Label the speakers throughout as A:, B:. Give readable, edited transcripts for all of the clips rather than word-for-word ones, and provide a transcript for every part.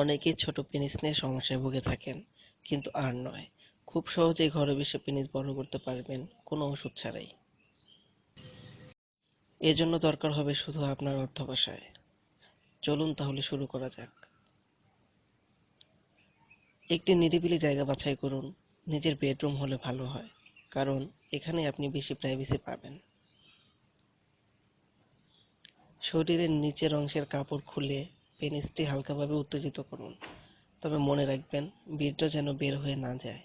A: অনেকেই ছোট পেনিস নিয়ে সমস্যায় ভুগে থাকেন, কিন্তু আর নয়। খুব সহজেই ঘরে বসে পেনিস বড় করতে পারবেন, কোনো ওষুধ ছাড়াই। এজন্য দরকার হবে শুধু আপনার অধ্যবসায়। চলুন তাহলে শুরু করা যাক। একটি নিরিবিলি জায়গা বাছাই করুন। নিজের বেডরুম হলে ভালো হয়, কারণ এখানে আপনি বেশি প্রাইভেসি পাবেন। শরীরের নিচের অংশের কাপড় খুলে পেনিসটি হালকাভাবে উত্তেজিত করুন, তবে মনে রাখবেন বীর্য যেন বের হয়ে না যায়।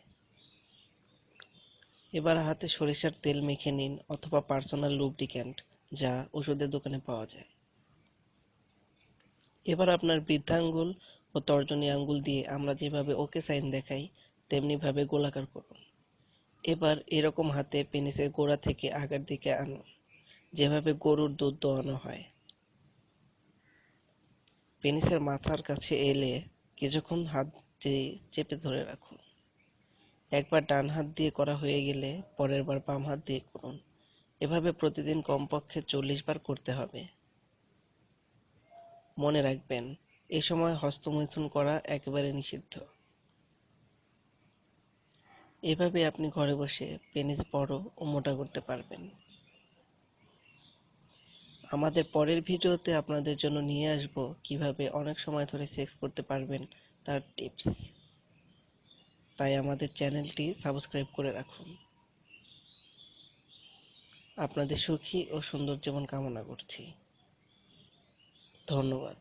A: এবার হাতে সরিষার তেল মেখে নিন, অথবা পার্সোনাল লুব্রিক্যান্ট, যা ওষুধের দোকানে পাওয়া যায়। এবার আপনার বৃদ্ধাঙ্গুল ও তর্জনী আঙ্গুল দিয়ে আমরা যেভাবে ওকে সাইন দেখাই, তেমনি ভাবে গোলাকার করুন। এবার এরকম হাতে পেনিসের গোড়া থেকে আগার দিকে আনুন, যেভাবে গরুর দুধ দোয়ানো হয়। পেনিসের মাথার কাছে এলে কিছুক্ষণ হাত দিয়ে চেপে ধরে রাখুন। একবার ডান হাত দিয়ে করা হয়ে গেলে পরের বার বাম হাত দিয়ে করুন। এভাবে প্রতিদিন কমপক্ষে 40 বার করতে হবে। মনে রাখবেন, এই সময় হস্তমৈথুন করা একেবারে নিষিদ্ধ। এভাবে আপনি ঘরে বসে পেনিস বড় ও মোটা করতে পারবেন। আমাদের পরের ভিডিওতে আপনাদের জন্য নিয়ে আসব কিভাবে অনেক সময় ধরে সেক্স করতে পারবেন তার টিপস। তাই আমাদের চ্যানেলটি সাবস্ক্রাইব করে রাখুন। আপনাদের সুখী ও সুন্দর জীবন কামনা করছি। ধন্যবাদ।